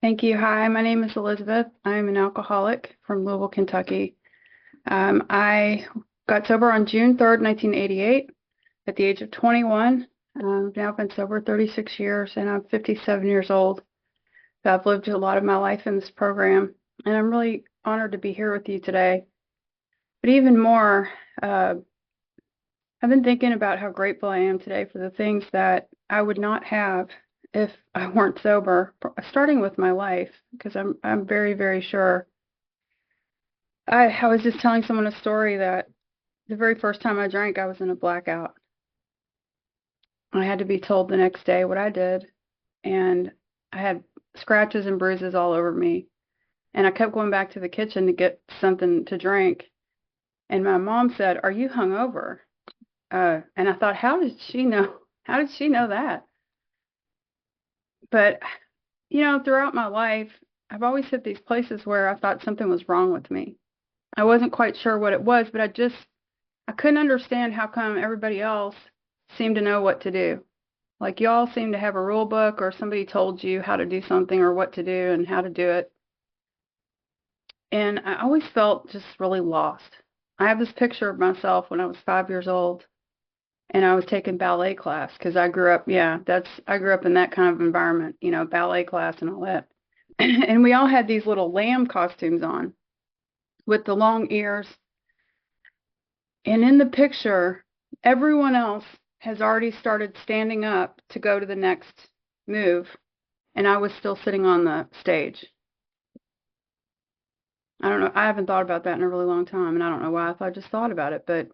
Thank you. Hi, my name is Elizabeth. I'm an alcoholic from Louisville, Kentucky. I got sober on June 3rd, 1988, at the age of 21. I've now been sober 36 years, and I'm 57 years old. So I've lived a lot of my life in this program, and I'm really honored to be here with you today. But even more, uh, I've been thinking about how grateful I am today for the things that I would not have if I weren't sober, starting with my life, because I'm very, very sure. I was just telling someone a story that the very first time I drank, I was in a blackout. I had to be told the next day what I did, and I had scratches and bruises all over me. And I kept going back to the kitchen to get something to drink. And my mom said, "Are you hungover?" And I thought, how did she know? How did she know that? But, throughout my life, I've always hit these places where I thought something was wrong with me. I wasn't quite sure what it was, but I couldn't understand how come everybody else seemed to know what to do. Like y'all seem to have a rule book or somebody told you how to do something or what to do and how to do it. And I always felt just really lost. I have this picture of myself when I was 5 years old and I was taking ballet class because I grew up in that kind of environment, ballet class and all that. And we all had these little lamb costumes on with the long ears. And in the picture, everyone else has already started standing up to go to the next move, and I was still sitting on the stage. I don't know. I haven't thought about that in a really long time, and I don't know why I just thought about it, but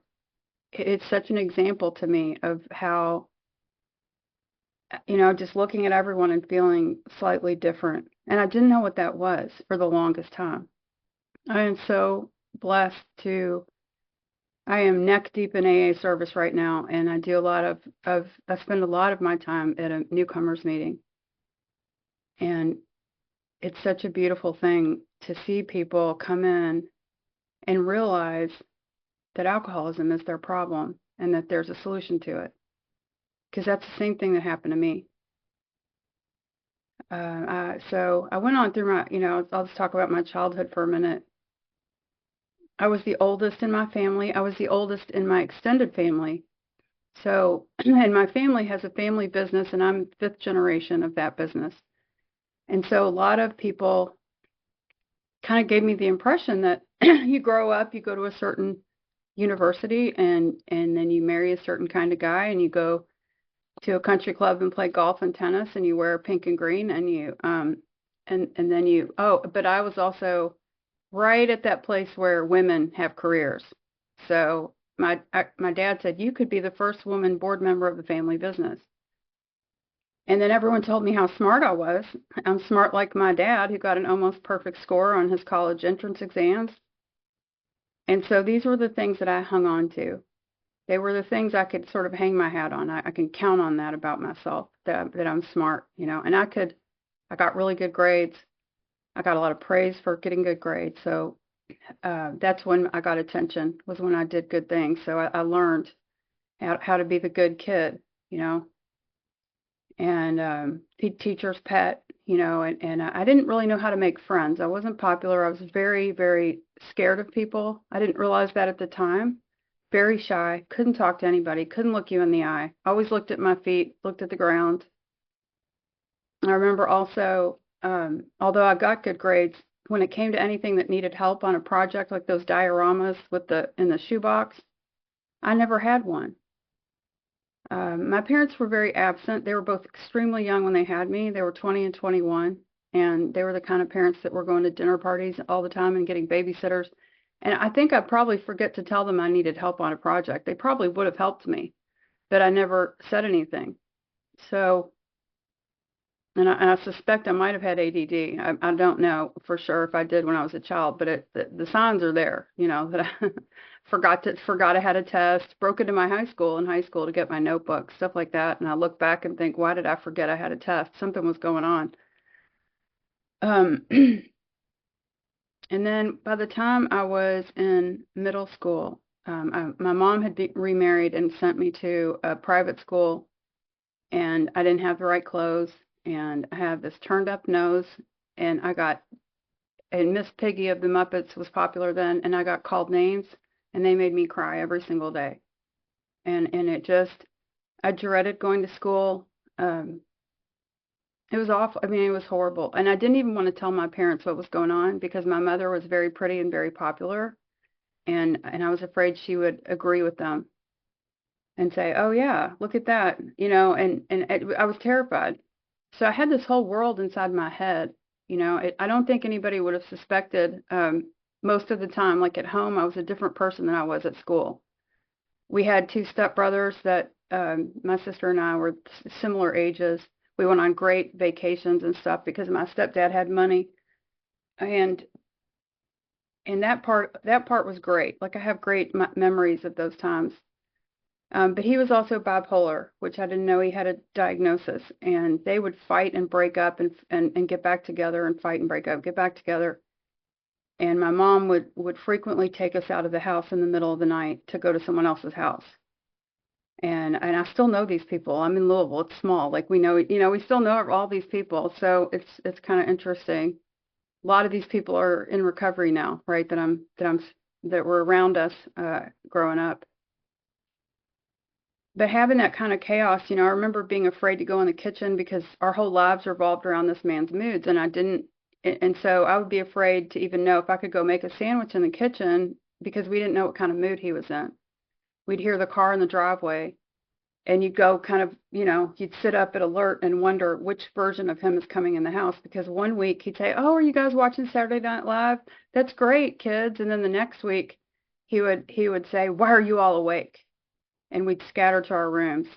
it's such an example to me of how, just looking at everyone and feeling slightly different. And I didn't know what that was for the longest time. I am so blessed to I am neck deep in AA service right now, and I do a lot I spend a lot of my time at a newcomers meeting. And it's such a beautiful thing to see people come in and realize that alcoholism is their problem and that there's a solution to it. Because that's the same thing that happened to me. So I went on through I'll just talk about my childhood for a minute. I was the oldest in my family. I was the oldest in my extended family. So, and my family has a family business, and I'm fifth generation of that business. And so a lot of people kind of gave me the impression that you grow up, you go to a certain university, and then you marry a certain kind of guy, and you go to a country club and play golf and tennis, and you wear pink and green, and then but I was also right at that place where women have careers. So my dad said, you could be the first woman board member of the family business. And then everyone told me how smart I was. I'm smart like my dad, who got an almost perfect score on his college entrance exams. And so these were the things that I hung on to. They were the things I could sort of hang my hat on. I can count on that about myself, that I'm smart, and I got really good grades. I got a lot of praise for getting good grades. So that's when I got attention, was when I did good things. So I learned how to be the good kid, and teacher's pet, and I didn't really know how to make friends. I wasn't popular. I was very, very scared of people. I didn't realize that at the time. Very shy, couldn't talk to anybody, couldn't look you in the eye. Always looked at my feet, looked at the ground. I remember also, although I got good grades, when it came to anything that needed help on a project like those dioramas in the shoebox, I never had one. My parents were very absent. They were both extremely young when they had me. They were 20 and 21, and they were the kind of parents that were going to dinner parties all the time and getting babysitters. And I think I probably forget to tell them I needed help on a project. They probably would have helped me, but I never said anything. So, and I suspect I might have had ADD. I don't know for sure if I did when I was a child, but the signs are there, that I forgot I had a test, broke into my in high school to get my notebook, stuff like that. And I look back and think, why did I forget I had a test? Something was going on. And then by the time I was in middle school, my mom had remarried and sent me to a private school, and I didn't have the right clothes, and I have this turned up nose, and Miss Piggy of the Muppets was popular then, and I got called names, and they made me cry every single day. And it just, I dreaded going to school. Um, it was awful. I mean, it was horrible. And I didn't even want to tell my parents what was going on because my mother was very pretty and very popular, and I was afraid she would agree with them and say, "Oh yeah, look at that," I was terrified. So I had this whole world inside my head. I don't think anybody would have suspected. Most of the time, like at home, I was a different person than I was at school. We had two stepbrothers that my sister and I were similar ages. We went on great vacations and stuff because my stepdad had money, and that part was great. Like I have great memories of those times. But he was also bipolar, which I didn't know he had a diagnosis. And they would fight and break up and get back together and fight and break up, get back together. And my mom would frequently take us out of the house in the middle of the night to go to someone else's house. And I still know these people. I'm in Louisville. It's small. Like we know, we still know all these people. So it's kind of interesting. A lot of these people are in recovery now, right? That were around us growing up. But having that kind of chaos, I remember being afraid to go in the kitchen because our whole lives revolved around this man's moods, and I didn't, and so I would be afraid to even know if I could go make a sandwich in the kitchen because we didn't know what kind of mood he was in. We'd hear the car in the driveway, and you'd go kind of, you'd sit up at alert and wonder which version of him is coming in the house because one week he'd say, "Oh, are you guys watching Saturday Night Live? That's great, kids." And then the next week he would say, "Why are you all awake?" And we'd scatter to our rooms.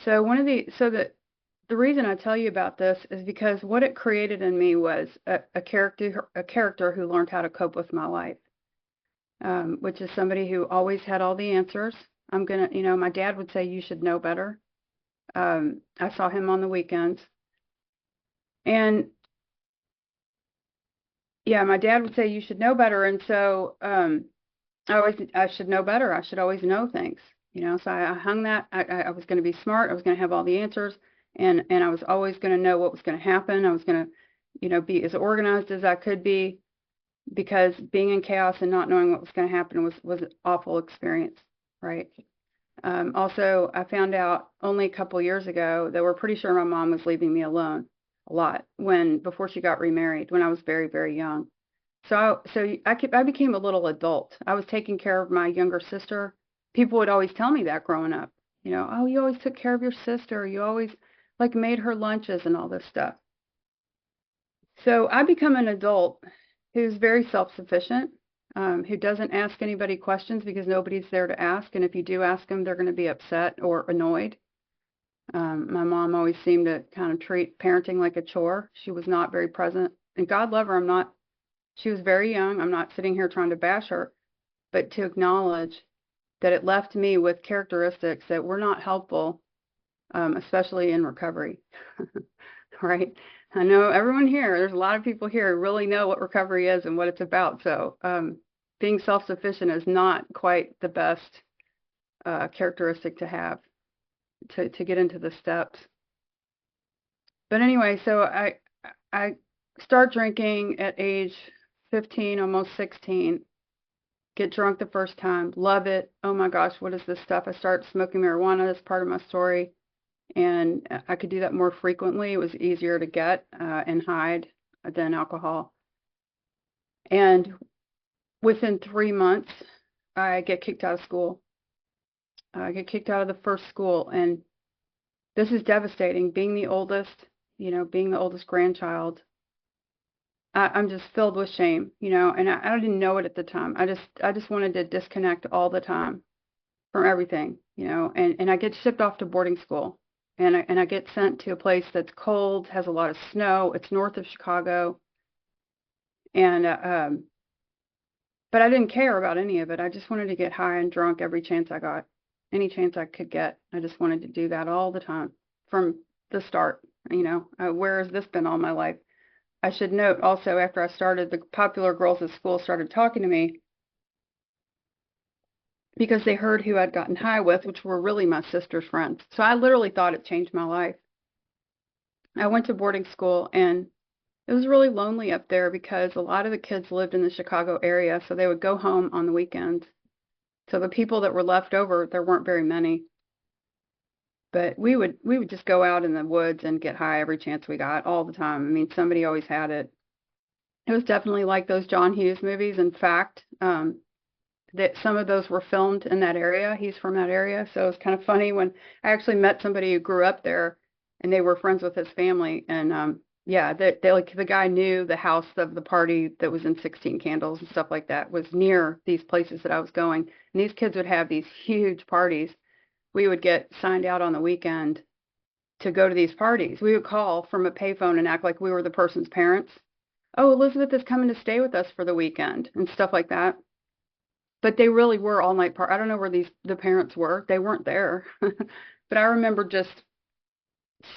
So the reason I tell you about this is because what it created in me was a character who learned how to cope with my life, which is somebody who always had all the answers. My dad would say you should know better. I saw him on the weekends, and yeah, my dad would say you should know better, and so I should know better. I should always know things. So I hung that. I was going to be smart. I was going to have all the answers, and I was always going to know what was going to happen. I was going to, be as organized as I could be, because being in chaos and not knowing what was going to happen was an awful experience, right? Also, I found out only a couple years ago that we're pretty sure my mom was leaving me alone a lot before she got remarried when I was very, very young. So I became a little adult. I was taking care of my younger sister. People would always tell me that growing up. "Oh, you always took care of your sister. You always like made her lunches and all this stuff." So I become an adult who's very self-sufficient, who doesn't ask anybody questions because nobody's there to ask. And if you do ask them, they're going to be upset or annoyed. My mom always seemed to kind of treat parenting like a chore. She was not very present. And God love her, she was very young. I'm not sitting here trying to bash her, but to acknowledge that it left me with characteristics that were not helpful, especially in recovery, right? I know everyone here, there's a lot of people here who really know what recovery is and what it's about. So being self-sufficient is not quite the best characteristic to have to get into the steps. But anyway, so I start drinking at age 15, almost 16. Get drunk the first time, love it. Oh my gosh, what is this stuff? I start smoking marijuana as part of my story, and I could do that more frequently. It was easier to get and hide than alcohol. And within 3 months, I get kicked out of school. I get kicked out of the first school, and this is devastating. Being the oldest, being the oldest grandchild, I'm just filled with shame, and I didn't know it at the time. I just wanted to disconnect all the time from everything, and I get shipped off to boarding school, and I get sent to a place that's cold, has a lot of snow. It's north of Chicago, and but I didn't care about any of it. I just wanted to get high and drunk every chance I got, any chance I could get. I just wanted to do that all the time from the start. Where has this been all my life? I should note also, after I started, the popular girls at school started talking to me because they heard who I'd gotten high with, which were really my sister's friends. So I literally thought it changed my life. I went to boarding school, and It was really lonely up there because a lot of the kids lived in the Chicago area, so they would go home on the weekends. So the people that were left over, there weren't very many. But we would just go out in the woods and get high every chance we got, all the time. I mean, somebody always had it. It was definitely like those John Hughes movies. In fact, that some of those were filmed in that area. He's from that area, so it was kind of funny when I actually met somebody who grew up there, and they were friends with his family. And yeah, they like the guy knew the house of the party that was in 16 Candles and stuff like that was near these places that I was going. And these kids would have these huge parties. We would get signed out on the weekend to go to these parties. We would call from a payphone and act like we were the person's parents. Oh, Elizabeth is coming to stay with us for the weekend and stuff like that. But they really were all night I don't know where the parents were. They weren't there. But I remember just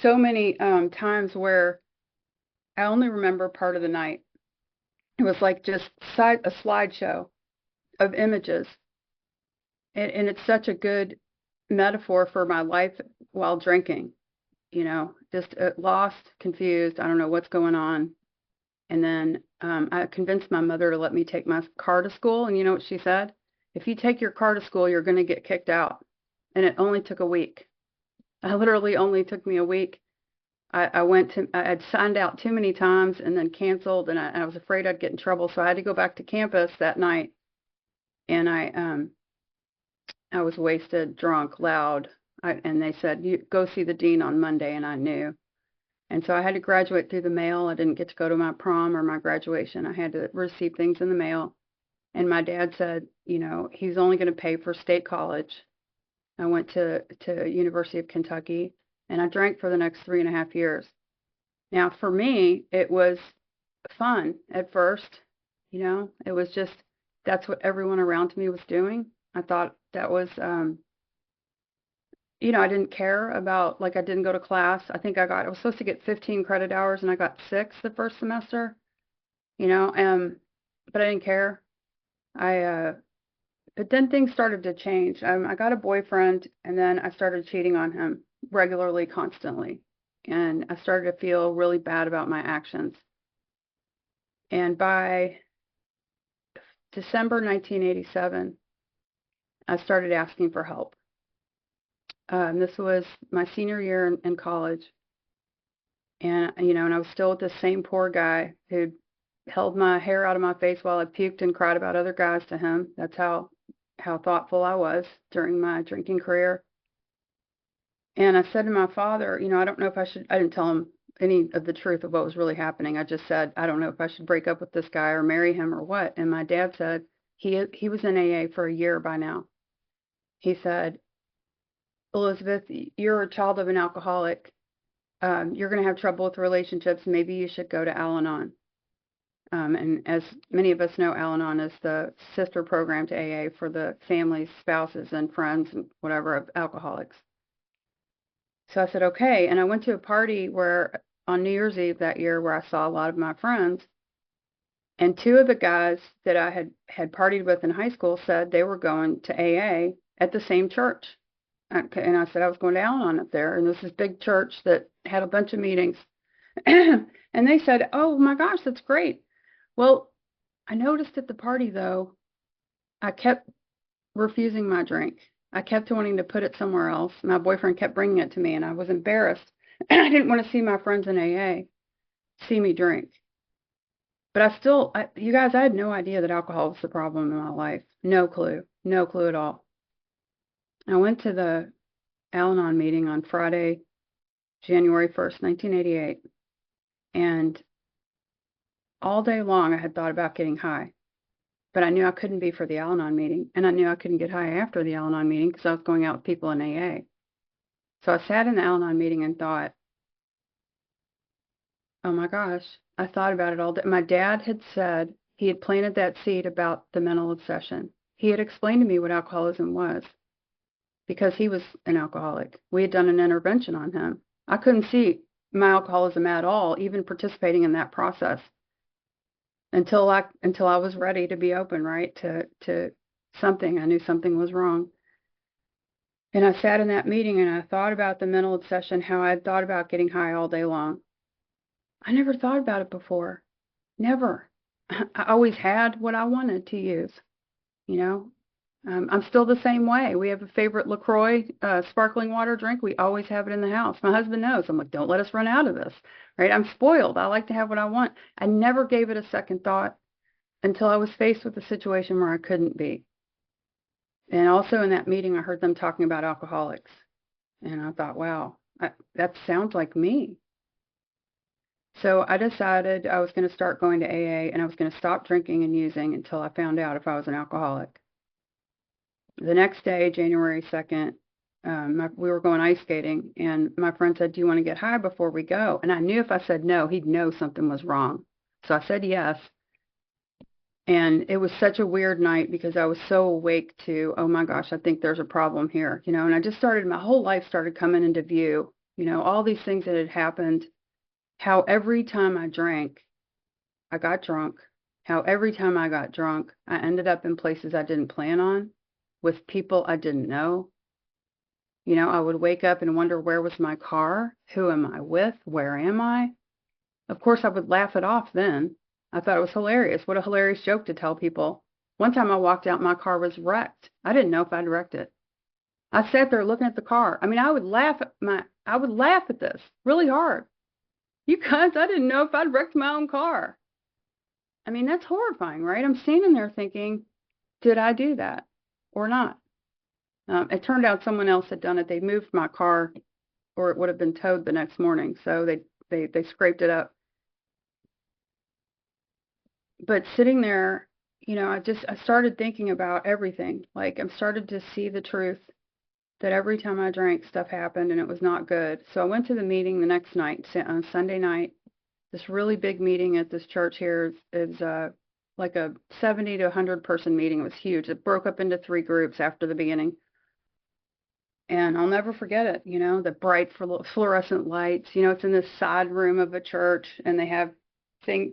so many times where I only remember part of the night. It was like just a slideshow of images. And it's such a good metaphor for my life while drinking, just lost, confused. I don't know what's going on. And then I convinced my mother to let me take my car to school. And you know what she said? If you take your car to school, you're going to get kicked out. And it only took a week. I literally only took me a week. I had signed out too many times and then canceled, and I was afraid I'd get in trouble. So I had to go back to campus that night. And I was wasted, drunk, loud. And they said, you go see the dean on Monday. And I knew. And so I had to graduate through the mail. I didn't get to go to my prom or my graduation. I had to receive things in the mail. And my dad said, he's only going to pay for state college. I went to University of Kentucky, and I drank for the next 3.5 years. Now, for me, it was fun at first. It was just, that's what everyone around me was doing. I thought that was, I didn't care about, like, I didn't go to class. I was supposed to get 15 credit hours, and I got 6 the first semester, but I didn't care. But then things started to change. I got a boyfriend, and then I started cheating on him regularly, constantly. And I started to feel really bad about my actions. And by December 1987, I started asking for help. This was my senior year in college. And, and I was still with the same poor guy who held my hair out of my face while I puked and cried about other guys to him. That's how thoughtful I was during my drinking career. And I said to my father, I don't know if I didn't tell him any of the truth of what was really happening. I just said, I don't know if I should break up with this guy or marry him or what. And my dad said, he was in AA for a year by now. He said, Elizabeth, you're a child of an alcoholic. You're going to have trouble with relationships. Maybe you should go to Al-Anon. And as many of us know, Al-Anon is the sister program to AA for the families, spouses, and friends, and whatever, of alcoholics. So I said, okay. And I went to a party on New Year's Eve that year where I saw a lot of my friends. And 2 of the guys that I had partied with in high school said they were going to AA at the same church. And I said I was going to Al-Anon up there. And this is big church that had a bunch of meetings. And they said, oh, my gosh, that's great. Well, I noticed at the party, though, I kept refusing my drink. I kept wanting to put it somewhere else. My boyfriend kept bringing it to me, and I was embarrassed. I didn't want to see my friends in AA see me drink. But you guys, I had no idea that alcohol was the problem in my life. No clue at all. I went to the Al-Anon meeting on Friday, January 1st, 1988, and all day long I had thought about getting high, but I knew I couldn't be for the Al-Anon meeting, and I knew I couldn't get high after the Al-Anon meeting because I was going out with people in AA. So I sat in the Al-Anon meeting and thought, oh my gosh, I thought about it all day. My dad had said he had planted that seed about the mental obsession. He had explained to me what alcoholism was because he was an alcoholic. We had done an intervention on him. I couldn't see my alcoholism at all, even participating in that process, until I was ready to be open, right, to something. I knew something was wrong. And I sat in that meeting and I thought about the mental obsession, how I had thought about getting high all day long. I never thought about it before. Never. I always had what I wanted to use, you know. I'm still the same way. We have a favorite LaCroix sparkling water drink. We always have it in the house. My husband knows. I'm like, don't let us run out of this, right? I'm spoiled. I like to have what I want. I never gave it a second thought until I was faced with a situation where I couldn't be. And also in that meeting, I heard them talking about alcoholics. And I thought, wow, that sounds like me. So I decided I was going to start going to AA and I was going to stop drinking and using until I found out if I was an alcoholic. The next day, January 2nd, we were going ice skating, and my friend said, do you want to get high before we go? And I knew if I said no, he'd know something was wrong. So I said yes. And it was such a weird night because I was so awake to, oh my gosh, I think there's a problem here, and I just started, my whole life started coming into view, all these things that had happened, how every time I drank, I got drunk, how every time I got drunk, I ended up in places I didn't plan on with people I didn't know. I would wake up and wonder, where was my car? Who am I with? Where am I? Of course, I would laugh it off then. I thought it was hilarious. What a hilarious joke to tell people. One time I walked out, my car was wrecked. I didn't know if I'd wrecked it. I sat there looking at the car. I mean, I would laugh at this really hard. You guys, I didn't know if I'd wrecked my own car. I mean, that's horrifying, right? I'm standing there thinking, did I do that or not? It turned out someone else had done it. They moved my car, or it would have been towed the next morning. So they scraped it up. But sitting there, I started thinking about everything. Like, I started to see the truth that every time I drank, stuff happened and it was not good. So I went to the meeting the next night, on Sunday night. This really big meeting at this church here is like a 70 to 100 person meeting. It was huge. It broke up into 3 groups after the beginning. And I'll never forget it, the bright fluorescent lights. It's in this side room of a church, and they have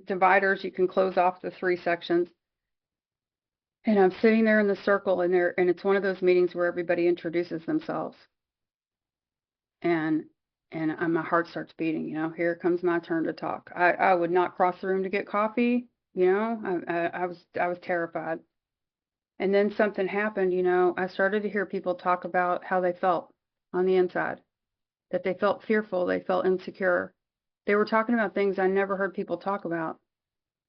dividers. You can close off the 3 sections. And I'm sitting there in the circle, and it's one of those meetings where everybody introduces themselves. And my heart starts beating. Here comes my turn to talk. I would not cross the room to get coffee. I was terrified. And then something happened, I started to hear people talk about how they felt on the inside, that they felt fearful, they felt insecure. They were talking about things I never heard people talk about.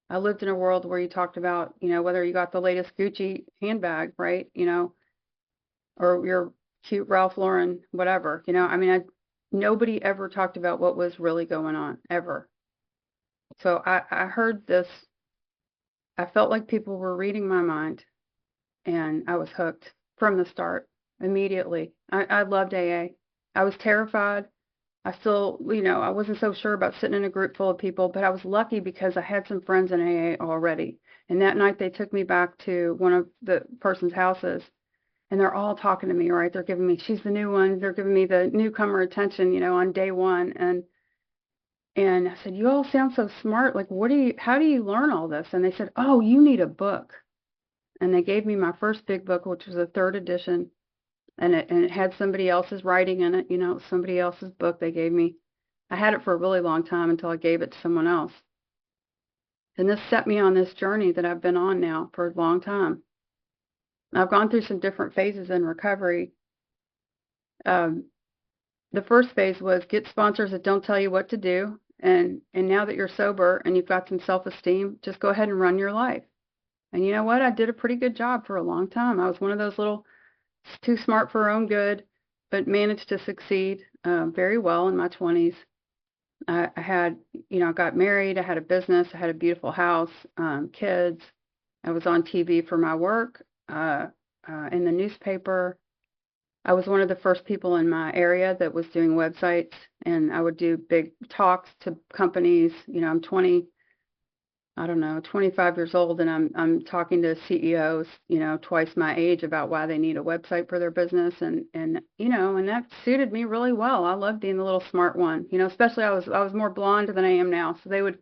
I lived in a world where you talked about, whether you got the latest Gucci handbag, right? Or your cute Ralph Lauren, whatever, I mean, nobody ever talked about what was really going on, ever. So I heard this. I felt like people were reading my mind. And I was hooked from the start, immediately. I loved AA. I was terrified. I still, I wasn't so sure about sitting in a group full of people, but I was lucky because I had some friends in AA already. And that night they took me back to one of the person's houses, and they're all talking to me, right? They're giving me, she's the new one. They're giving me the newcomer attention, on day one. And I said, you all sound so smart. Like, how do you learn all this? And they said, oh, you need a book. And they gave me my first big book, which was a 3rd edition, and it had somebody else's writing in it, somebody else's book they gave me. I had it for a really long time until I gave it to someone else. And this set me on this journey that I've been on now for a long time. I've gone through some different phases in recovery. The first phase was get sponsors that don't tell you what to do, and now that you're sober and you've got some self-esteem, just go ahead and run your life. And you know what? I did a pretty good job for a long time. I was one of those little, too smart for her own good, but managed to succeed very well in my 20s. I had, I got married. I had a business. I had a beautiful house, kids. I was on TV for my work, in the newspaper. I was one of the first people in my area that was doing websites, and I would do big talks to companies. I'm 25 years old, and I'm talking to CEOs, twice my age about why they need a website for their business, and that suited me really well. I loved being the little smart one, especially I was more blonde than I am now, so they would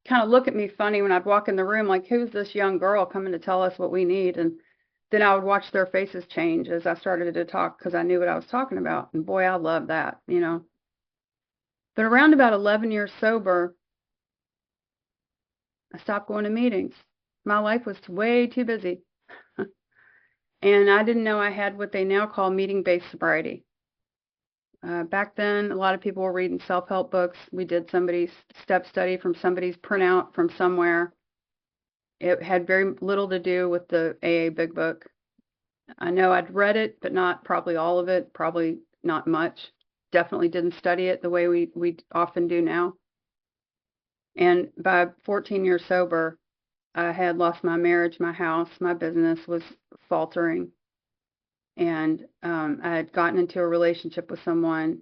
kind of look at me funny when I'd walk in the room, like, who's this young girl coming to tell us what we need? And then I would watch their faces change as I started to talk because I knew what I was talking about, and boy, I love that. But around about 11 years sober, I stopped going to meetings. My life was way too busy. And I didn't know I had what they now call meeting-based sobriety. Back then, a lot of people were reading self-help books. We did somebody's step study from somebody's printout from somewhere. It had very little to do with the AA Big Book. I know I'd read it, but not probably all of it, probably not much. Definitely didn't study it the way we often do now. And by 14 years sober, I had lost my marriage, my house, my business was faltering. And I had gotten into a relationship with someone,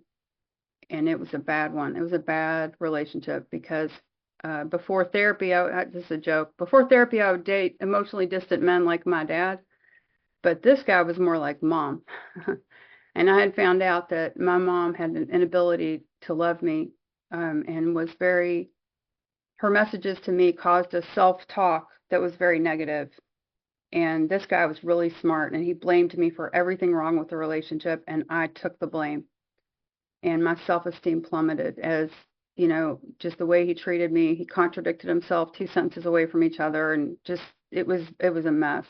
and it was a bad one. It was a bad relationship because before therapy, this is a joke. Before therapy, I would date emotionally distant men like my dad, but this guy was more like mom. And I had found out that my mom had an inability to love me, and was very, her messages to me caused a self-talk that was very negative. And this guy was really smart, and he blamed me for everything wrong with the relationship, and I took the blame. And my self-esteem plummeted as, you know, just the way he treated me. He contradicted himself 2 sentences away from each other, and just, it was a mess.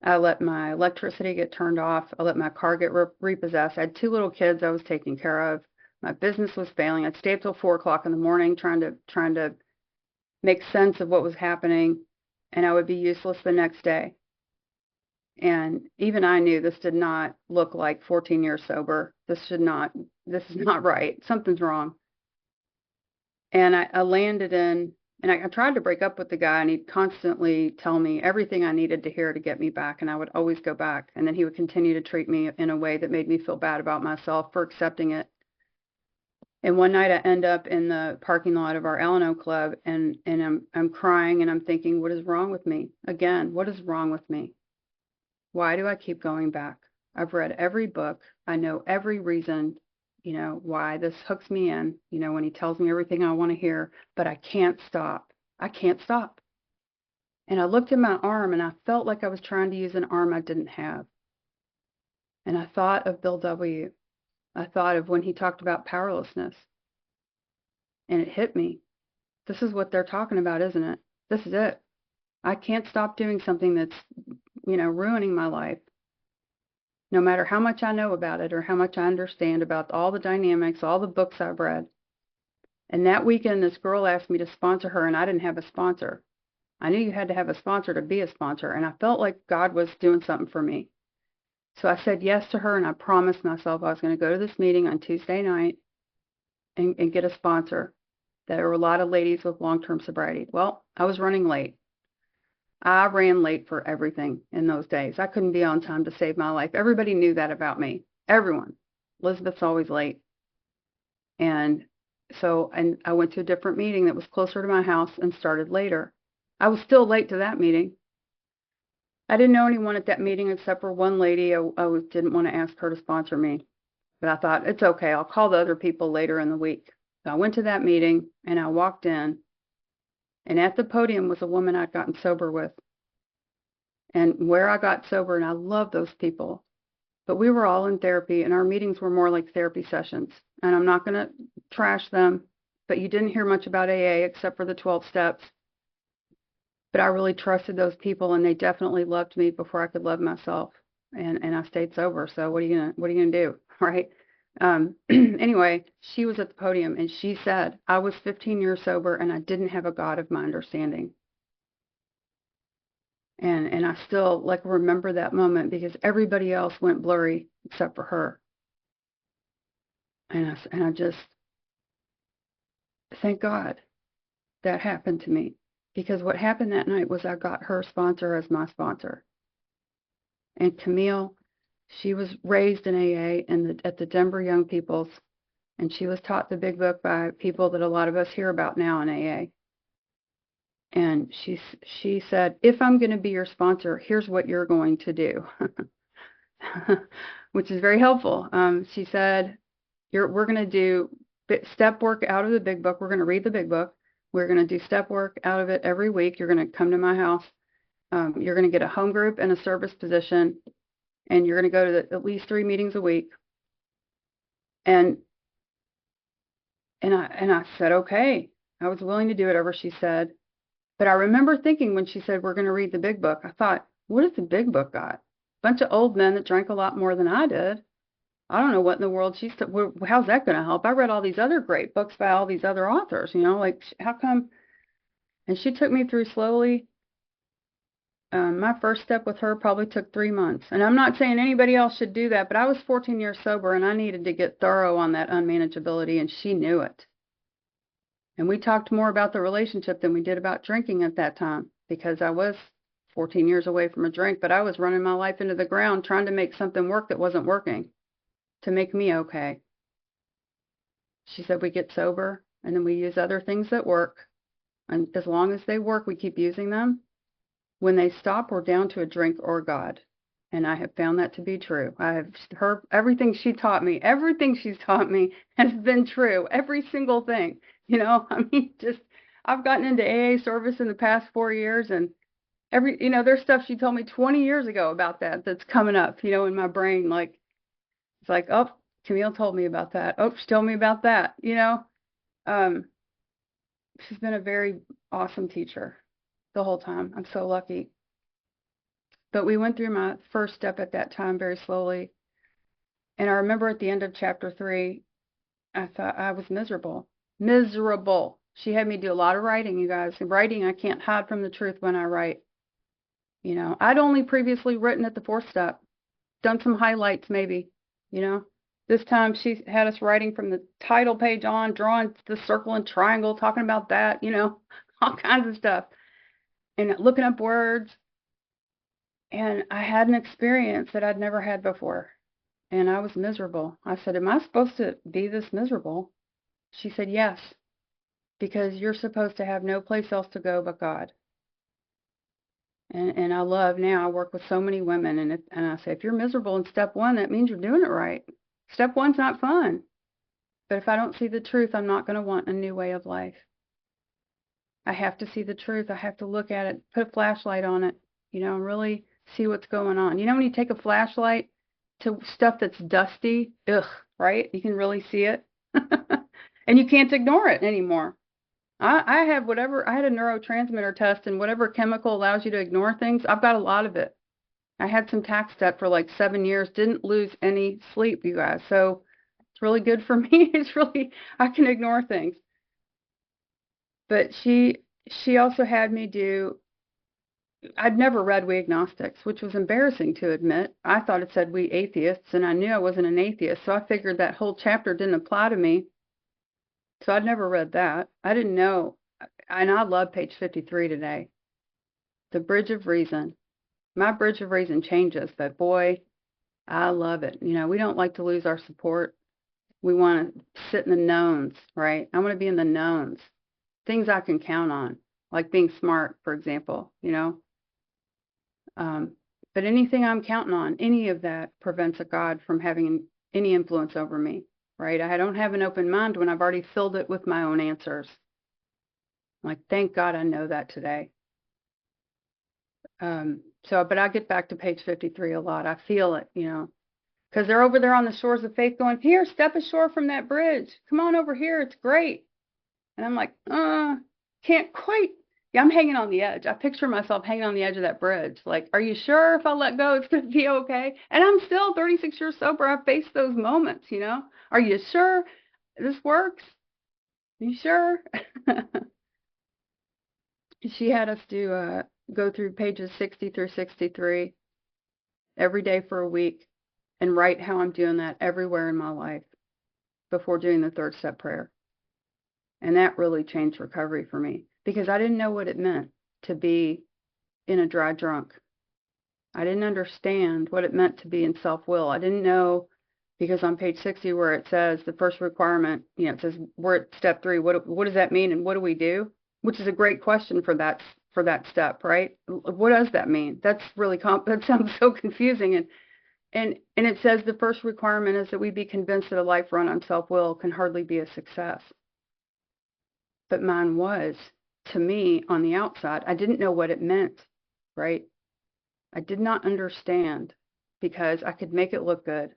I let my electricity get turned off. I let my car get repossessed. I had 2 little kids I was taking care of. My business was failing. I'd stay up till 4 o'clock in the morning trying to make sense of what was happening, and I would be useless the next day. And even I knew this did not look like 14 years sober. This is not right. Something's wrong. And I landed in, and I tried to break up with the guy, and he'd constantly tell me everything I needed to hear to get me back, and I would always go back. And then he would continue to treat me in a way that made me feel bad about myself for accepting it. And one night I end up in the parking lot of our Alano Club, and I'm crying, and I'm thinking, what is wrong with me? Again, what is wrong with me? Why do I keep going back? I've read every book. I know every reason, you know, why this hooks me in, you know, when he tells me everything I want to hear, but I can't stop. I can't stop. And I looked at my arm, and I felt like I was trying to use an arm I didn't have. And I thought of Bill W. I thought of when he talked about powerlessness. And it hit me. This is what they're talking about, isn't it? This is it. I can't stop doing something that's, you know, ruining my life. No matter how much I know about it or how much I understand about all the dynamics, all the books I've read. And that weekend, this girl asked me to sponsor her, and I didn't have a sponsor. I knew you had to have a sponsor to be a sponsor, and I felt like God was doing something for me. So I said yes to her, and I promised myself I was going to go to this meeting on Tuesday night and get a sponsor. There were a lot of ladies with long-term sobriety. Well, I was running late. I ran late for everything in those days. I couldn't be on time to save my life. Everybody knew that about me. Everyone. Elizabeth's always late. And so I went to a different meeting that was closer to my house and started later. I was still late to that meeting. I didn't know anyone at that meeting except for one lady. I didn't want to ask her to sponsor me. But I thought, it's okay. I'll call the other people later in the week. So I went to that meeting, and I walked in. And at the podium was a woman I'd gotten sober with. And where I got sober, and I love those people, but we were all in therapy, and our meetings were more like therapy sessions. And I'm not going to trash them, but you didn't hear much about AA except for the 12 steps. But I really trusted those people, and they definitely loved me before I could love myself. And I stayed sober. So what are you gonna do, right? Anyway, she was at the podium, and she said, I was 15 years sober, and I didn't have a God of my understanding. And I still like remember that moment because everybody else went blurry except for her. And I just thank God that happened to me, because what happened that night was I got her sponsor as my sponsor. And Camille, she was raised in AA and at the Denver Young People's, and she was taught the Big Book by people that a lot of us hear about now in AA. And she said, if I'm going to be your sponsor, here's what you're going to do, which is very helpful. She said, we're going to do step work out of the Big Book. We're going to read the Big Book. We're going to do step work out of it every week. You're going to come to my house. You're going to get a home group and a service position, and you're going to go to at least 3 meetings a week. And I said, okay. I was willing to do whatever she said. But I remember thinking when she said, we're going to read the big book, I thought, what has the big book got? Bunch of old men that drank a lot more than I did. I don't know what in the world how's that going to help? I read all these other great books by all these other authors, like, how come? And she took me through slowly. My first step with her probably took 3 months. And I'm not saying anybody else should do that, but I was 14 years sober and I needed to get thorough on that unmanageability, and she knew it. And we talked more about the relationship than we did about drinking at that time, because I was 14 years away from a drink, but I was running my life into the ground trying to make something work that wasn't working to make me okay. She said we get sober and then we use other things that work. And as long as they work, we keep using them. When they stop, we're down to a drink or God. And I have found that to be true. I have heard everything she's taught me has been true. Every single thing, I mean, I've gotten into AA service in the past 4 years, and there's stuff she told me 20 years ago about that's coming up, in my brain. Like, it's like, oh, Camille told me about that. Oh, she told me about that, She's been a very awesome teacher the whole time. I'm so lucky. But we went through my first step at that time very slowly. And I remember at the end of chapter 3, I thought I was miserable. Miserable. She had me do a lot of writing, you guys. And writing, I can't hide from the truth when I write. I'd only previously written at the 4th step, done some highlights maybe, This time she had us writing from the title page on, drawing the circle and triangle, talking about that, all kinds of stuff. And looking up words. And I had an experience that I'd never had before. And I was miserable. I said, am I supposed to be this miserable? She said, yes, because you're supposed to have no place else to go but God. And I love now, I work with so many women, and I say, if you're miserable in step 1, that means you're doing it right. Step 1's not fun. But if I don't see the truth, I'm not going to want a new way of life. I have to see the truth. I have to look at it, put a flashlight on it, and really see what's going on. When you take a flashlight to stuff that's dusty, right? You can really see it. And you can't ignore it anymore. I had a neurotransmitter test, and whatever chemical allows you to ignore things, I've got a lot of it. I had some tax debt for like 7 years, didn't lose any sleep, you guys. So it's really good for me. I can ignore things. But she also had me I'd never read We Agnostics, which was embarrassing to admit. I thought it said We Atheists, and I knew I wasn't an atheist, so I figured that whole chapter didn't apply to me. So I'd never read that. I didn't know. And I love page 53 today. The Bridge of Reason. My bridge of reason changes, but boy, I love it. We don't like to lose our support. We want to sit in the knowns, right? I want to be in the knowns. Things I can count on, like being smart, for example, But anything I'm counting on, any of that prevents a God from having any influence over me, right? I don't have an open mind when I've already filled it with my own answers. Like, thank God I know that today. But I get back to page 53 a lot. I feel it, because they're over there on the shores of faith going, here, step ashore from that bridge. Come on over here. It's great. And I'm like, can't quite. Yeah, I'm hanging on the edge. I picture myself hanging on the edge of that bridge. Like, are you sure if I let go, it's going to be okay? And I'm still 36 years sober. I've faced those moments, Are you sure this works? Are you sure? She had us go through pages 60 through 63 every day for a week and write how I'm doing that everywhere in my life before doing the 3rd step prayer. And that really changed recovery for me, because I didn't know what it meant to be in a dry drunk. I didn't understand what it meant to be in self-will. I didn't know, because on page 60 where it says the first requirement, it says we're at step 3. What does that mean, and what do we do? Which is a great question for that step, right? What does that mean? That's really that sounds so confusing. And it says the first requirement is that we be convinced that a life run on self-will can hardly be a success. But mine was, to me, on the outside. I didn't know what it meant, right? I did not understand, because I could make it look good.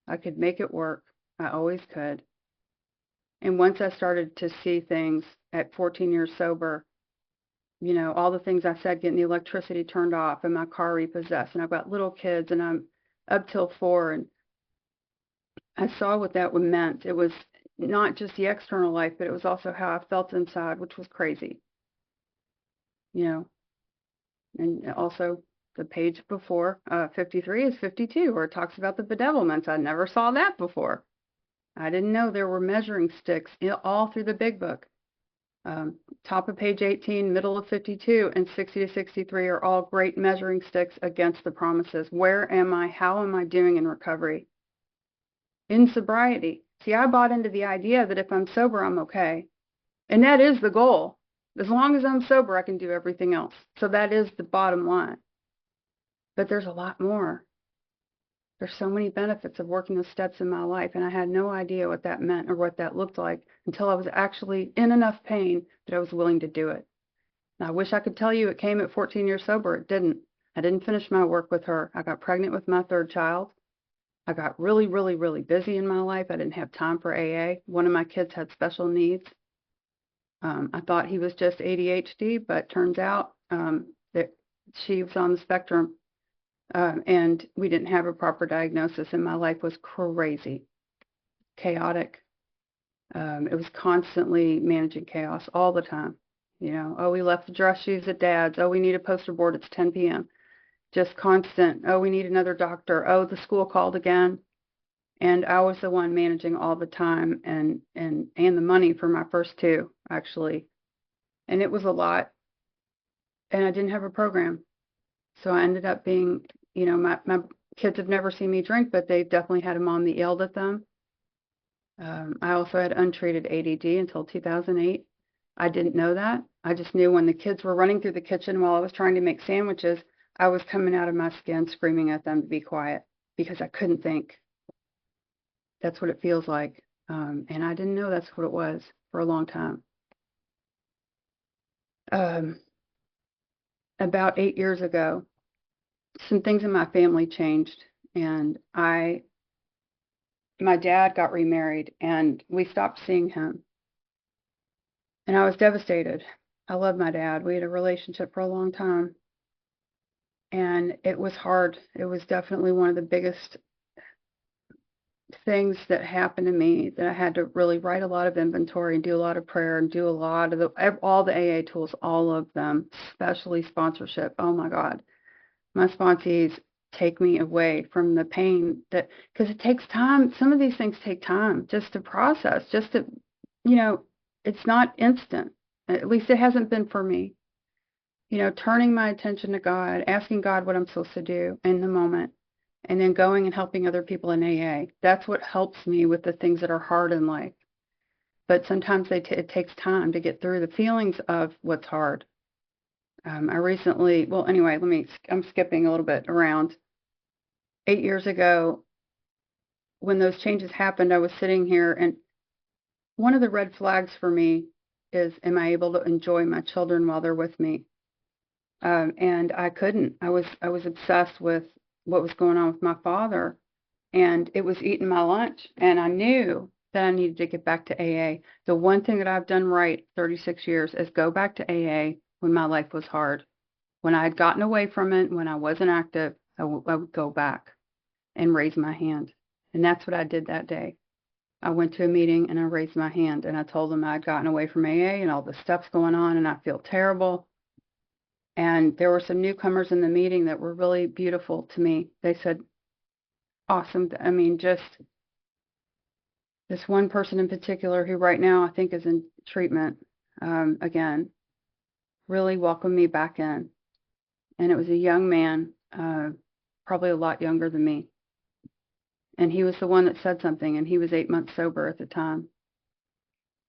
I could make it work. I always could. And once I started to see things at 14 years sober, all the things I said, getting the electricity turned off and my car repossessed, and I've got little kids and I'm up till 4, and I saw what that meant. It was not just the external life, but it was also how I felt inside, which was crazy, you know. And also the page before 53 is 52, where it talks about the bedevilments. I never saw that before. I didn't know there were measuring sticks all through the big book. Top of page 18, middle of 52, and 60 to 63 are all great measuring sticks against the promises. Where am I? How am I doing in recovery? In sobriety. See, I bought into the idea that if I'm sober, I'm okay. And that is the goal. As long as I'm sober, I can do everything else. So that is the bottom line. But there's a lot more. There's so many benefits of working those steps in my life, and I had no idea what that meant or what that looked like until I was actually in enough pain that I was willing to do it. And I wish I could tell you it came at 14 years sober. It didn't. I didn't finish my work with her. I got pregnant with my 3rd child. I got really, really, really busy in my life. I didn't have time for AA. One of my kids had special needs. I thought he was just ADHD, but turns out that she was on the spectrum, and we didn't have a proper diagnosis, and my life was crazy, chaotic. It was constantly managing chaos all the time. Oh, we left the dress shoes at Dad's. Oh, we need a poster board. It's 10 p.m. Just constant. Oh, we need another doctor. Oh, the school called again. And I was the one managing all the time and the money for my first 2, actually. And it was a lot. And I didn't have a program. So I ended up being, my kids have never seen me drink, but they've definitely had a mom that yelled at them. I also had untreated ADD until 2008. I didn't know that. I just knew when the kids were running through the kitchen while I was trying to make sandwiches, I was coming out of my skin screaming at them to be quiet because I couldn't think. That's what it feels like. And I didn't know that's what it was for a long time. About 8 years ago, some things in my family changed, and my dad got remarried, and we stopped seeing him. And I was devastated. I love my dad. We had a relationship for a long time. And it was hard. It was definitely one of the biggest things that happened to me that I had to really write a lot of inventory and do a lot of prayer and do a lot of all the AA tools, all of them, especially sponsorship. Oh my God. My sponsees take me away from the pain because it takes time. Some of these things take time just to process, just to, it's not instant. At least it hasn't been for me. Turning my attention to God, asking God what I'm supposed to do in the moment, and then going and helping other people in AA. That's what helps me with the things that are hard in life. But sometimes it takes time to get through the feelings of what's hard. I recently, I'm skipping a little bit around. 8 years ago, when those changes happened, I was sitting here, and one of the red flags for me is, am I able to enjoy my children while they're with me? And I couldn't. I was obsessed with what was going on with my father, and it was eating my lunch, and I knew that I needed to get back to AA. The one thing that I've done right 36 years is go back to AA when my life was hard. When I had gotten away from it, when I wasn't active, I would go back and raise my hand. And that's what I did that day. I went to a meeting and I raised my hand and I told them I'd gotten away from AA and all this stuff's going on and I feel terrible. And there were some newcomers in the meeting that were really beautiful to me. They said, awesome. I mean, just this one person in particular who right now I think is in treatment again, really welcomed me back in. And it was a young man, probably a lot younger than me. And he was the one that said something, and he was 8 months sober at the time.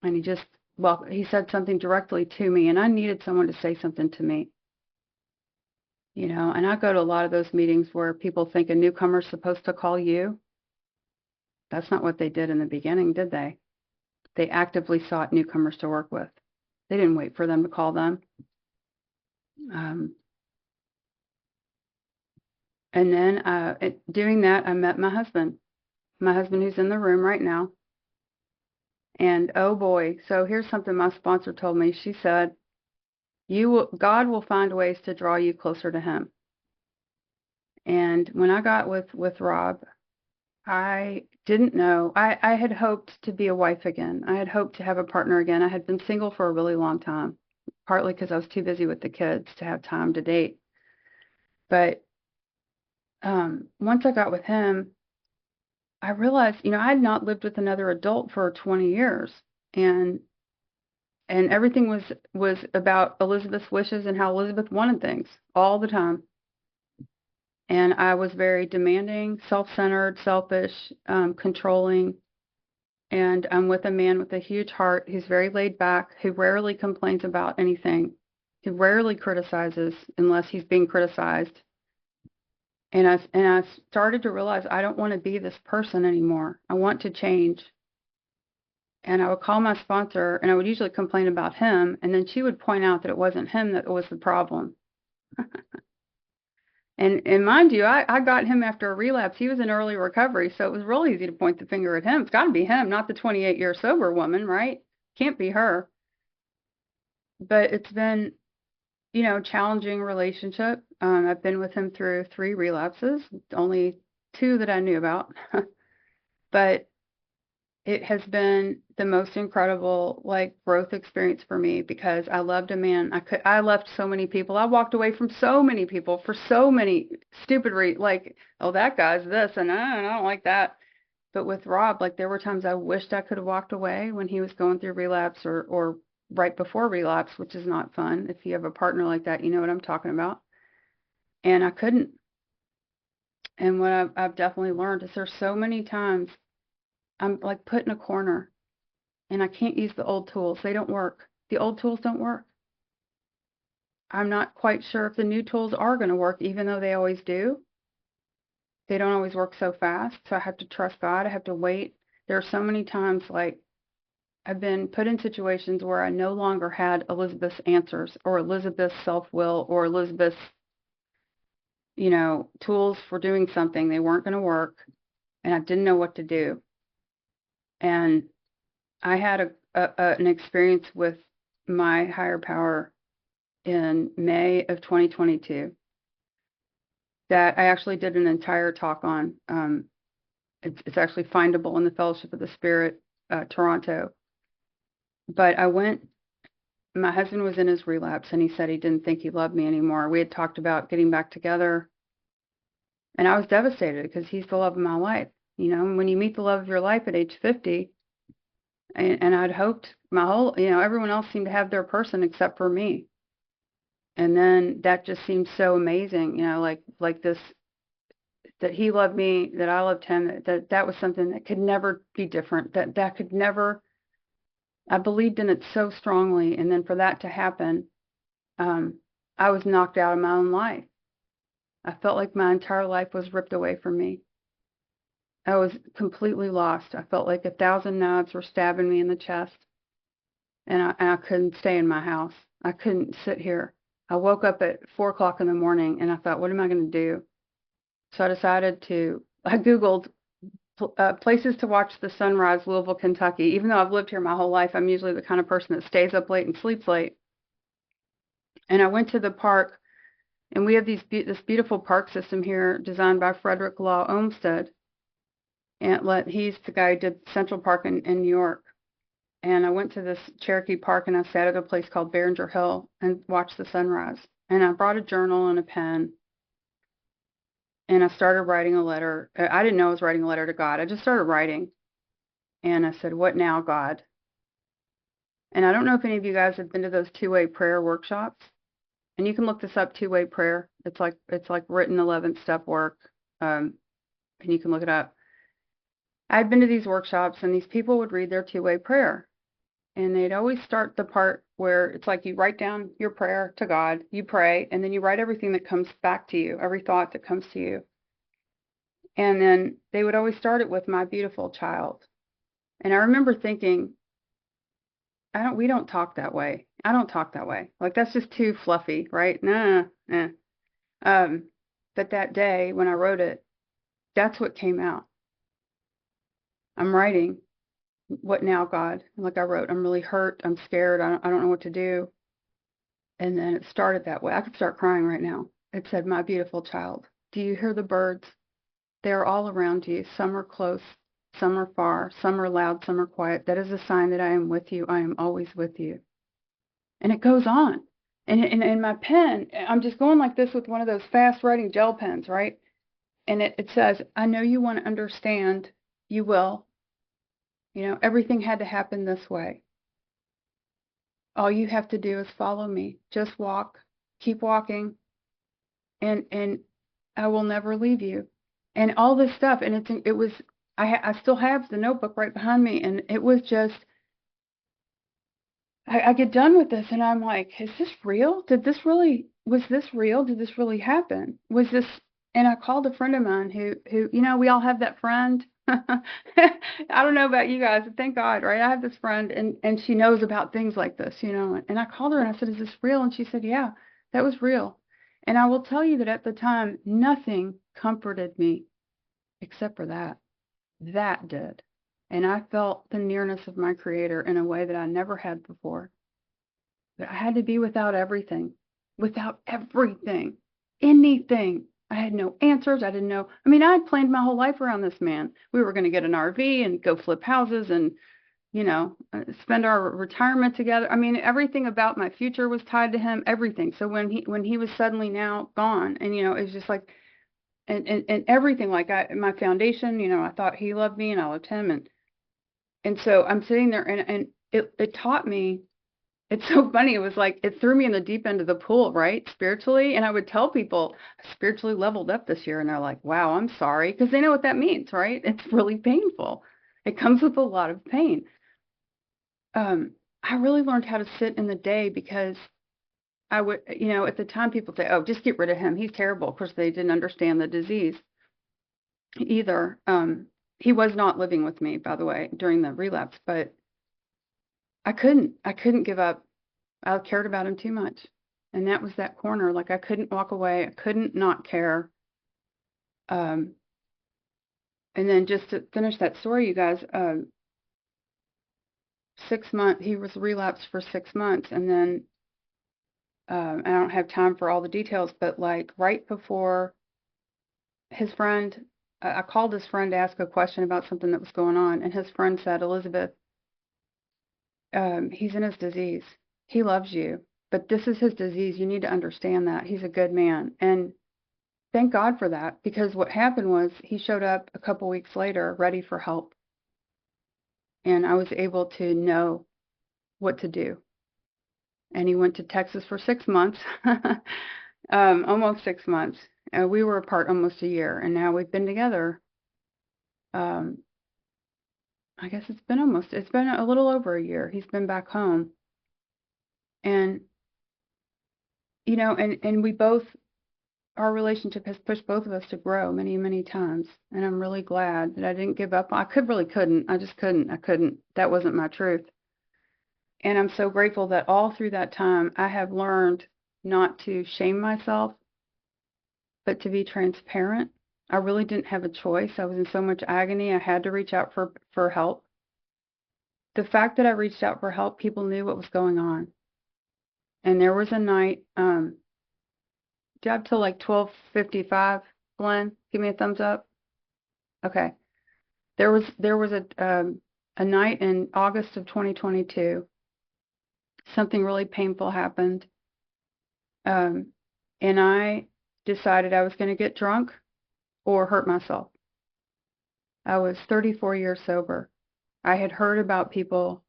And he said something directly to me, and I needed someone to say something to me. And I go to a lot of those meetings where people think a newcomer's supposed to call you. That's not what they did in the beginning, did they? They actively sought newcomers to work with. They didn't wait for them to call them. And then doing that, I met my husband who's in the room right now. And oh boy, so here's something my sponsor told me. She said, God will find ways to draw you closer to him. And when I got with Rob, I didn't know. I had hoped to be a wife again. I had hoped to have a partner again. I had been single for a really long time, partly because I was too busy with the kids to have time to date. But once I got with him, I realized, I had not lived with another adult for 20 years, and everything was about Elizabeth's wishes and how Elizabeth wanted things all the time. And I was very demanding, self-centered, selfish, controlling. And I'm with a man with a huge heart who's very laid back, who rarely complains about anything, who rarely criticizes unless he's being criticized. And I started to realize I don't want to be this person anymore. I want to change. And I would call my sponsor, and I would usually complain about him, and then she would point out that it wasn't him that was the problem. And mind you, I got him after a relapse. He was in early recovery, so it was real easy to point the finger at him. It's got to be him, not the 28-year sober woman, right? Can't be her. But it's been, challenging relationship. I've been with him through 3 relapses, only 2 that I knew about. But it has been the most incredible growth experience for me, because I loved a man. I left so many people. I walked away from so many people for so many stupid oh, that guy's this and I don't like that. But with Rob, there were times I wished I could have walked away when he was going through relapse, or right before relapse, which is not fun. If you have a partner like that, you know what I'm talking about. And I couldn't. And what I've definitely learned is there's so many times I'm put in a corner, and I can't use the old tools. They don't work. The old tools don't work. I'm not quite sure if the new tools are going to work, even though they always do. They don't always work so fast, so I have to trust God. I have to wait. There are so many times I've been put in situations where I no longer had Elizabeth's answers, or Elizabeth's self-will, or Elizabeth's, tools for doing something. They weren't going to work, and I didn't know what to do. And I had an experience with my higher power in May of 2022 that I actually did an entire talk on. It's actually findable in the Fellowship of the Spirit, Toronto. But my husband was in his relapse, and he said he didn't think he loved me anymore. We had talked about getting back together, and I was devastated because he's the love of my life. When you meet the love of your life at age 50, and I'd hoped my whole, everyone else seemed to have their person except for me. And then that just seemed so amazing, like this, that he loved me, that I loved him, that was something that could never be different, that could never, I believed in it so strongly. And then for that to happen, I was knocked out of my own life. I felt like my entire life was ripped away from me. I was completely lost. I felt like 1,000 knives were stabbing me in the chest, and I couldn't stay in my house. I couldn't sit here. I woke up at 4 o'clock in the morning, and I thought, what am I going to do? So I Googled places to watch the sunrise, Louisville, Kentucky. Even though I've lived here my whole life, I'm usually the kind of person that stays up late and sleeps late. And I went to the park, and we have this beautiful park system here designed by Frederick Law Olmsted. And he's the guy who did Central Park in New York. And I went to this Cherokee Park, and I sat at a place called Behringer Hill and watched the sunrise. And I brought a journal and a pen, and I started writing a letter. I didn't know I was writing a letter to God. I just started writing. And I said, what now, God? And I don't know if any of you guys have been to those 2-way prayer workshops. And you can look this up, 2-way prayer. It's like written 11th step work. And you can look it up. I'd been to these workshops, and these people would read their 2-way prayer. And they'd always start the part where it's like you write down your prayer to God, you pray, and then you write everything that comes back to you, every thought that comes to you. And then they would always start it with, my beautiful child. And I remember thinking, we don't talk that way. I don't talk that way. That's just too fluffy, right? Nah. But that day when I wrote it, that's what came out. I'm writing, what now, God? I wrote, I'm really hurt. I'm scared. I don't know what to do. And then it started that way. I could start crying right now. It said, "My beautiful child, do you hear the birds? They are all around you. Some are close, some are far, some are loud, some are quiet. That is a sign that I am with you. I am always with you." And it goes on. And my pen, I'm just going like this with one of those fast writing gel pens, right? And it says, "I know you want to understand. You will. Everything had to happen this way. All you have to do is follow me. Just walk. Keep walking. And I will never leave you." And all this stuff. And it was, I still have the notebook right behind me. And it was just, I get done with this and I'm like, is this real? Was this real? Did this really happen? And I called a friend of mine who, we all have that friend. I don't know about you guys, but thank God, right? I have this friend and she knows about things like this, and I called her and I said, "Is this real?" And she said, "Yeah, that was real." And I will tell you that at the time, nothing comforted me except for that. That did. And I felt the nearness of my Creator in a way that I never had before. But I had to be without everything. Without everything. Anything. I had no answers. I didn't know. I mean, I had planned my whole life around this man. We were going to get an RV and go flip houses and, spend our retirement together. I mean, everything about my future was tied to him, everything. So when he was suddenly now gone, and, it was just like, and everything, like my foundation, I thought he loved me and I loved him. And so I'm sitting there and it taught me. It's so funny. It was like it threw me in the deep end of the pool, right? Spiritually. And I would tell people I spiritually leveled up this year. And they're like, "Wow, I'm sorry." Because they know what that means, right? It's really painful. It comes with a lot of pain. I really learned how to sit in the day because I would, at the time people say, "Oh, just get rid of him. He's terrible." Of course, they didn't understand the disease either. He was not living with me, by the way, during the relapse, but I couldn't give up. I cared about him too much. And that was that corner. Like I couldn't walk away. I couldn't not care. Um, and then just to finish that story, you guys, 6 months, he was relapsed for 6 months. And then I don't have time for all the details, but like right before his friend, I called his friend to ask a question about something that was going on. And his friend said, "Elizabeth, he's in his disease. He loves you, but this is his disease. You need to understand that. He's a good man." And thank God for that, because what happened was he showed up a couple weeks later ready for help. And I was able to know what to do. And he went to Texas for 6 months, almost 6 months. We were apart almost a year, and now we've been together. I guess it's been a little over a year. He's been back home. And, and we both, our relationship has pushed both of us to grow many, many times. And I'm really glad that I didn't give up. I couldn't. I just couldn't. I couldn't. That wasn't my truth. And I'm so grateful that all through that time, I have learned not to shame myself, but to be transparent. I really didn't have a choice. I was in so much agony. I had to reach out for help. The fact that I reached out for help, people knew what was going on. And there was a night, do you have till like 12:55, Glenn? Give me a thumbs up. Okay. There was a night in August of 2022. Something really painful happened. And I decided I was going to get drunk or hurt myself. I was 34 years sober. I had heard about people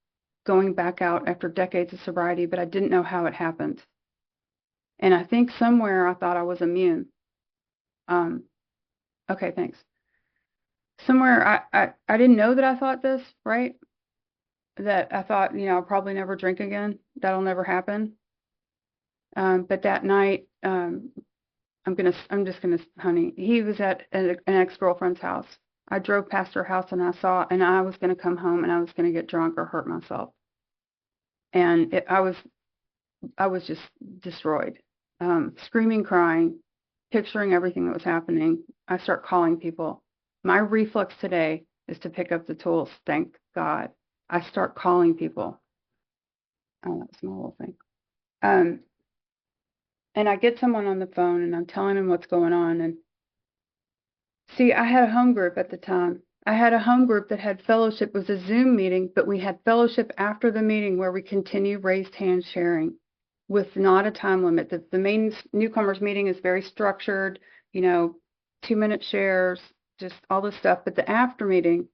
going back out after decades of sobriety, but I didn't know how it happened. And I think somewhere I thought I was immune. Okay, thanks. Somewhere I didn't know that I thought this, right? That I thought, I'll probably never drink again. That'll never happen. But that night, honey, he was at an ex-girlfriend's house. I drove past her house and I was going to come home and I was going to get drunk or hurt myself. And I was just destroyed, screaming, crying, picturing everything that was happening. I start calling people. My reflex today is to pick up the tools. Thank God. I start calling people. Oh, that's my little thing. And I get someone on the phone and I'm telling them what's going on. And see, I had a home group at the time. I had a home group that had fellowship. It was a Zoom meeting, but we had fellowship after the meeting where we continue raised hand sharing with not a time limit. The main newcomers meeting is very structured, 2-minute shares, just all this stuff. But the after meeting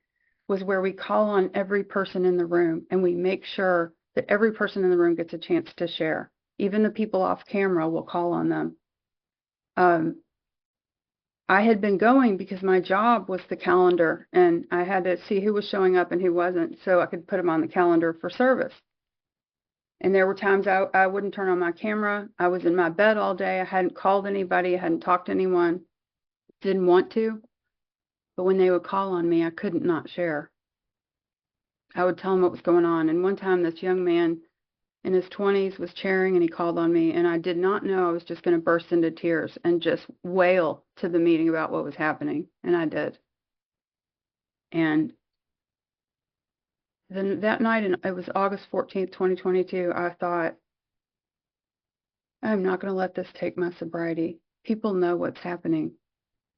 was where we call on every person in the room and we make sure that every person in the room gets a chance to share. Even the people off camera will call on them. I had been going because my job was the calendar and I had to see who was showing up and who wasn't so I could put them on the calendar for service. And there were times I wouldn't turn on my camera. I was in my bed all day. I hadn't called anybody. I hadn't talked to anyone. Didn't want to. But when they would call on me, I couldn't not share. I would tell them what was going on. And one time this young man in his 20s was chairing and he called on me and I did not know I was just going to burst into tears and just wail to the meeting about what was happening. And I did. And then that night, and it was August 14th, 2022, I thought, I'm not going to let this take my sobriety. People know what's happening.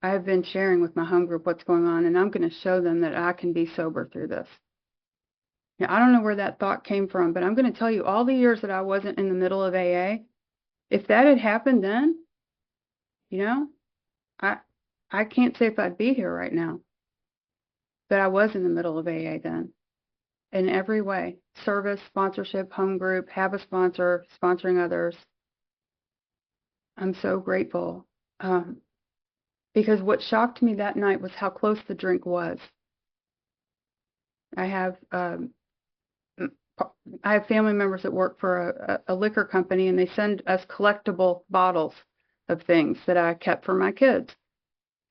I have been sharing with my home group what's going on, and I'm going to show them that I can be sober through this. Now, I don't know where that thought came from, but I'm going to tell you all the years that I wasn't in the middle of AA, if that had happened then, I can't say if I'd be here right now. But I was in the middle of AA then. In every way, service, sponsorship, home group, have a sponsor, sponsoring others. I'm so grateful because what shocked me that night was how close the drink was. I have family members that work for a liquor company and they send us collectible bottles of things that I kept for my kids.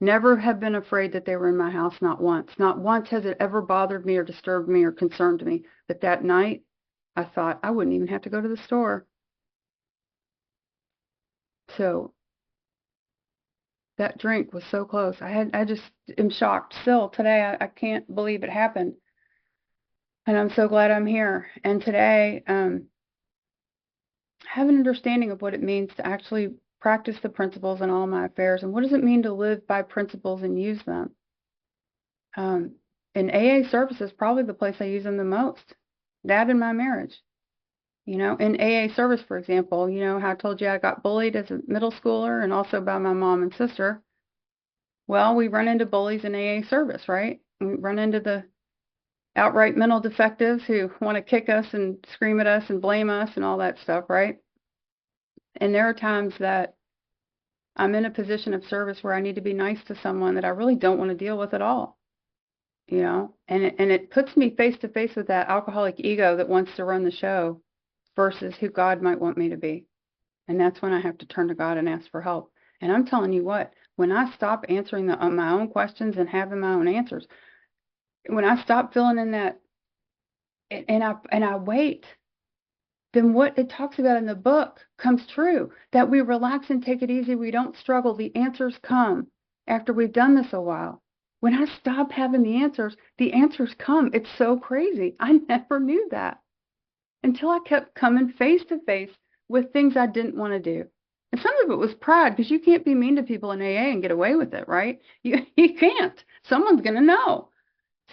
Never have been afraid that they were in my house, not once. Not once has it ever bothered me or disturbed me or concerned me. But that night, I thought I wouldn't even have to go to the store. So that drink was so close. I just am shocked still today. I can't believe it happened. And I'm so glad I'm here. And today, I have an understanding of what it means to actually practice the principles in all my affairs, and what does it mean to live by principles and use them? In AA service is probably the place I use them the most. That and my marriage. In AA service, for example, how I told you I got bullied as a middle schooler and also by my mom and sister. Well, we run into bullies in AA service, right? We run into the outright mental defectives who want to kick us and scream at us and blame us and all that stuff, right? And there are times that I'm in a position of service where I need to be nice to someone that I really don't want to deal with at all, and it puts me face to face with that alcoholic ego that wants to run the show versus who God might want me to be. And that's when I have to turn to God and ask for help. And I'm telling you what, when I stop answering my own questions and having my own answers, when I stop filling in that and I wait, then what it talks about in the book comes true, that we relax and take it easy. We don't struggle. The answers come after we've done this a while. When I stop having the answers come. It's so crazy. I never knew that until I kept coming face to face with things I didn't want to do. And some of it was pride, because you can't be mean to people in AA and get away with it, right? You can't. Someone's going to know.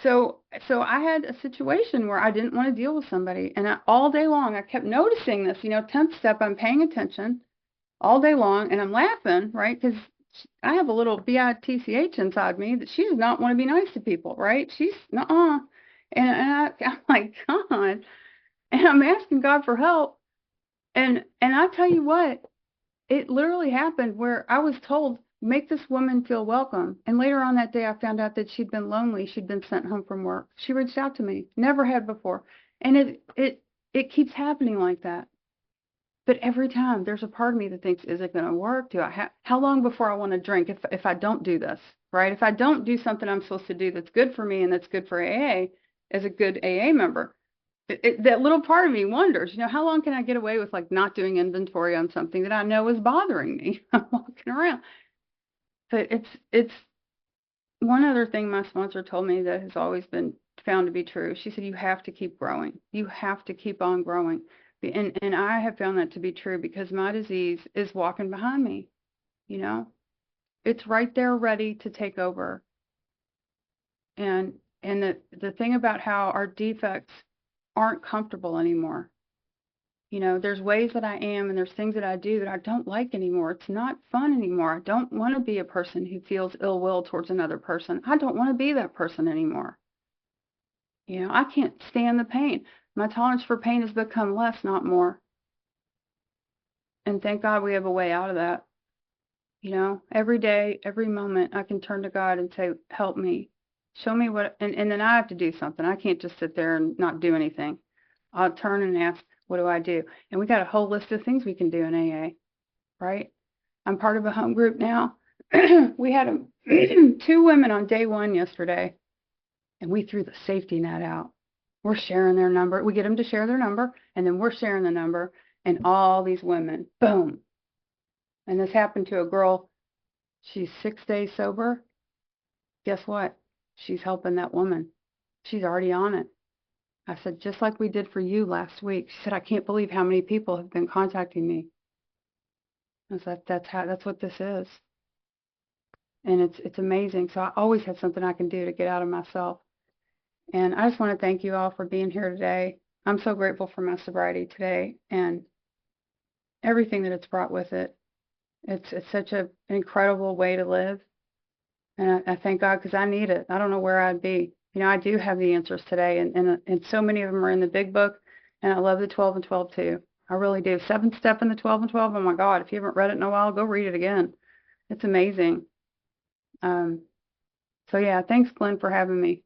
So I had a situation where I didn't want to deal with somebody, and all day long I kept noticing this. 10th step, I'm paying attention all day long, and I'm laughing, right? Because I have a little bitch inside me that she does not want to be nice to people, right? She's nuh-uh. And I'm like, God, and I'm asking God for help, and I tell you what, it literally happened where I was told, make this woman feel welcome. And later on that day, I found out that she'd been lonely. She'd been sent home from work. She reached out to me. Never had before. And it keeps happening like that. But every time there's a part of me that thinks, is it going to work? How long before I want to drink if I don't do this, right? If I don't do something I'm supposed to do that's good for me and that's good for AA as a good AA member, that little part of me wonders, how long can I get away with like not doing inventory on something that I know is bothering me? I'm walking around. But it's one other thing my sponsor told me that has always been found to be true. She said, you have to keep growing. You have to keep on growing. And I have found that to be true because my disease is walking behind me, you know? It's right there ready to take over. And the thing about how our defects aren't comfortable anymore. There's ways that I am and there's things that I do that I don't like anymore. It's not fun anymore. I don't want to be a person who feels ill will towards another person. I don't want to be that person anymore. I can't stand the pain. My tolerance for pain has become less, not more. And thank God we have a way out of that. Every day, every moment, I can turn to God and say, help me. Show me what, and then I have to do something. I can't just sit there and not do anything. I'll turn and ask, what do I do? And we got a whole list of things we can do in AA, right? I'm part of a home group now. We had 2 women on day 1 yesterday, and we threw the safety net out. We're sharing their number. We get them to share their number, and then we're sharing the number, and all these women, boom. And this happened to a girl. She's 6 days sober. Guess what? She's helping that woman. She's already on it. I said, just like we did for you last week. She said, I can't believe how many people have been contacting me. I said, that's what this is. And it's amazing. So I always have something I can do to get out of myself. And I just want to thank you all for being here today. I'm so grateful for my sobriety today and everything that it's brought with it. It's such an incredible way to live. And I thank God because I need it. I don't know where I'd be. I do have the answers today, and so many of them are in the big book, and I love the 12 and 12 too. I really do. 7th step in the 12 and 12. Oh my God, if you haven't read it in a while, go read it again. It's amazing. So yeah, thanks, Glenn, for having me.